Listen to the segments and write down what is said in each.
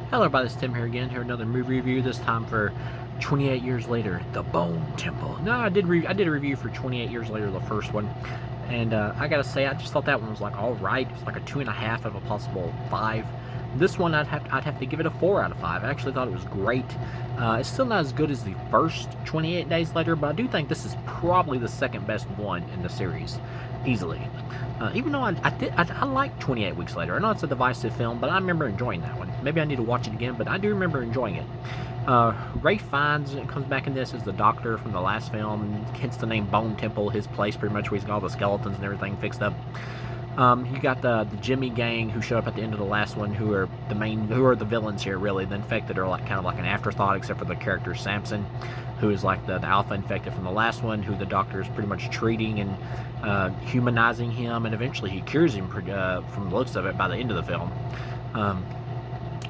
Hello everybody, it's Tim here again, here another movie review, this time for 28 Years Later, The Bone Temple. No, I did a review for 28 Years Later, the first one, and I gotta say, I just thought that one was like alright. It's like a 2.5 out of a possible 5. This one, I'd have to give it a 4 out of 5. I actually thought it was great. It's still not as good as the first 28 Days Later, but I do think this is probably the second best one in the series, easily. Even though I like 28 Weeks Later. I know it's a divisive film, but I remember enjoying that one. Maybe I need to watch it again, but I do remember enjoying it. Ralph Fiennes comes back in this as the doctor from the last film, hence the name Bone Temple, his place pretty much where he's got all the skeletons and everything fixed up. You got the Jimmy gang who showed up at the end of the last one, who are the villains here, really. The infected are like kind of like an afterthought, except for the character Samson, who is like the alpha infected from the last one, who the doctor is pretty much treating and humanizing him, and eventually he cures him from the looks of it by the end of the film.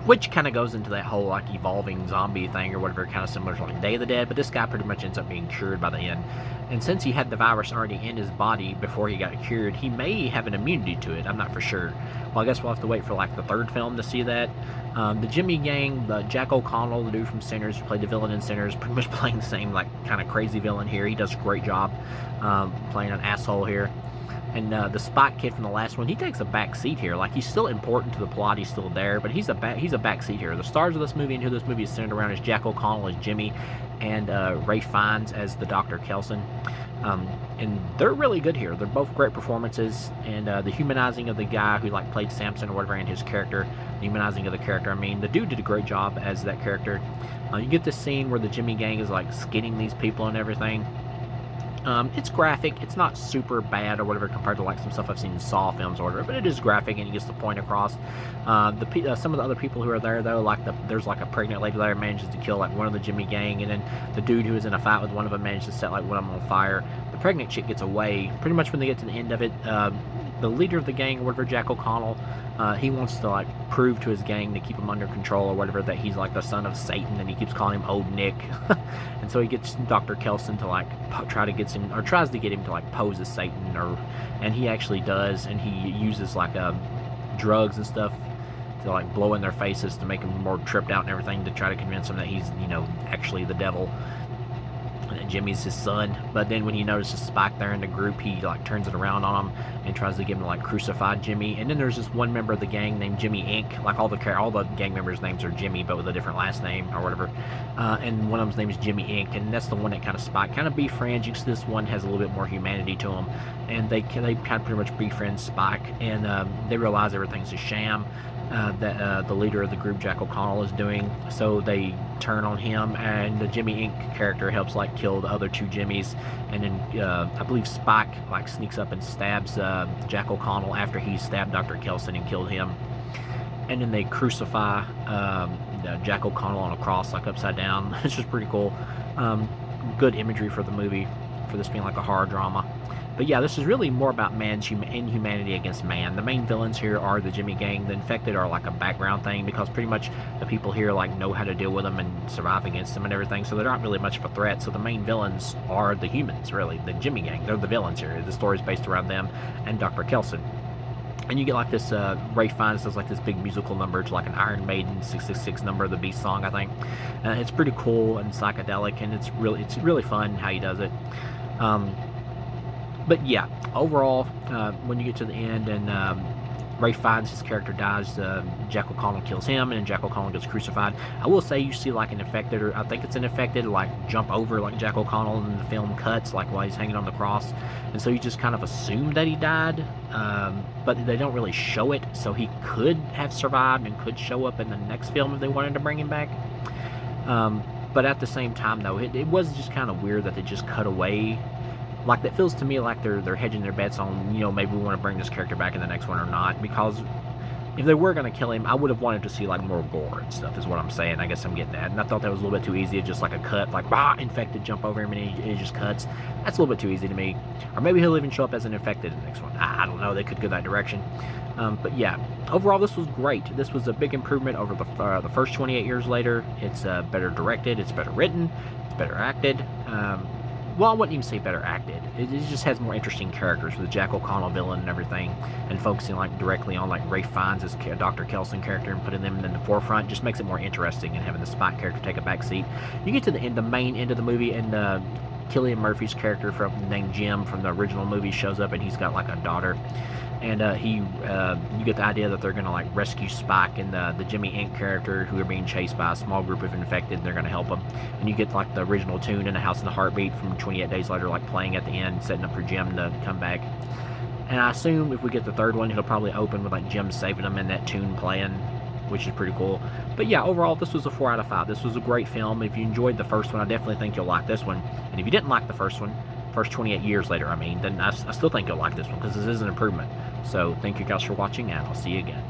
Which kind of goes into that whole like evolving zombie thing or whatever, kind of similar to like Day of the Dead, but this guy pretty much ends up being cured by the end. And since he had the virus already in his body before he got cured, he may have an immunity to it. I'm not for sure. Well, I guess we'll have to wait for like the third film to see that. The Jimmy gang, the Jack O'Connell, the dude from Sinners, who played the villain in Sinners, pretty much playing the same like kind of crazy villain here. He does a great job playing an asshole here. And the Spike kid from the last one, he takes a back seat here. Like, he's still important to the plot, he's still there, but he's a back seat here. The stars of this movie and who this movie is centered around is Jack O'Connell as Jimmy and Ralph Fiennes as the Dr. Kelson. And they're really good here. They're both great performances, and the humanizing of the guy who like played Samson or whatever, and his character, the humanizing of the character, I mean, the dude did a great job as that character. You get this scene where the Jimmy gang is like skinning these people and everything. It's graphic. It's not super bad or whatever compared to like some stuff I've seen in Saw films or whatever, but it is graphic and it gets the point across. Some of the other people who are there though, like there's like a pregnant lady there manages to kill like one of the Jimmy gang, and then the dude who was in a fight with one of them managed to set like one of them on fire. The pregnant chick gets away pretty much when they get to the end of it. The leader of the gang, or whatever, Jack O'Connell, he wants to like prove to his gang to keep him under control or whatever that he's like the son of Satan, and he keeps calling him Old Nick. And so he gets Dr. Kelson to like tries to get him to like pose as Satan, and he actually does, and he uses like drugs and stuff to like blow in their faces to make them more tripped out and everything, to try to convince them that he's, you know, actually the devil. And Jimmy's his son. But then when he notices Spike there in the group, he like turns it around on him and tries to get him to like crucify Jimmy. And then there's this one member of the gang named Jimmy Inc. Like all the gang members' names are Jimmy, but with a different last name or whatever. And one of them's name is Jimmy Inc. And that's the one that kind of Spike kind of befriends. You see this one has a little bit more humanity to him, and they kind of pretty much befriend Spike, and they realize everything's a sham. That the leader of the group, Jack O'Connell, is doing. So they turn on him, and the Jimmy Inc. character helps like kill the other two Jimmys, and then I believe Spike like sneaks up and stabs Jack O'Connell after he stabbed Dr. Kelson and killed him, and then they crucify Jack O'Connell on a cross like upside down. It's just pretty cool. Good imagery for the movie, for this being like a horror drama. But yeah, this is really more about man's inhumanity against man. The main villains here are the Jimmy gang. The infected are like a background thing, because pretty much the people here like know how to deal with them and survive against them and everything, so they're not really much of a threat. So the main villains are the humans, really. The Jimmy gang, they're the villains here. The story's based around them and Dr. Kelson. And you get like this, Ralph Fiennes does like this big musical number. It's like an Iron Maiden 666 number, the Beast song, I think. It's pretty cool and psychedelic, and it's really fun how he does it. But yeah, overall, when you get to the end and Ralph Fiennes, his character dies, Jack O'Connell kills him, and then Jack O'Connell gets crucified. I will say you see like an infected, or I think it's an infected, like jump over like Jack O'Connell, and the film cuts like while he's hanging on the cross, and so you just kind of assume that he died, but they don't really show it, so he could have survived and could show up in the next film if they wanted to bring him back. But at the same time, though, it was just kind of weird that they just cut away. Like, that feels to me like they're hedging their bets on, you know, maybe we want to bring this character back in the next one or not, because if they were going to kill him, I would have wanted to see like more gore and stuff, is what I'm saying. I guess I'm getting at. And I thought that was a little bit too easy, just like a cut, like, infected, jump over him, and he just cuts. That's a little bit too easy to me. Or maybe he'll even show up as an infected in the next one. I don't know. They could go that direction. But yeah, overall, this was great. This was a big improvement over the first 28 Years Later. It's better directed. It's better written. It's better acted. well, I wouldn't even say better acted. It just has more interesting characters with Jack O'Connell villain and everything, and focusing like directly on like Ray Fiennes' Dr. Kelson character and putting them in the forefront just makes it more interesting, and having the Spike character take a back seat. You get to the end, the main end of the movie, and Cillian Murphy's character named Jim from the original movie shows up, and he's got like a daughter, and you get the idea that they're gonna like rescue Spike and the Jimmy Ink character, who are being chased by a small group of infected, and they're gonna help them. And you get like the original tune in A House in the Heartbeat from 28 Days Later, like playing at the end, setting up for Jim to come back. And I assume if we get the third one, it'll probably open with like Jim saving them and that tune playing, which is pretty cool. But yeah, overall, this was a 4 out of 5. This was a great film. If you enjoyed the first one, I definitely think you'll like this one. And if you didn't like the first 28 years later, I mean, then I still think you'll like this one, because this is an improvement. So thank you guys for watching, and I'll see you again.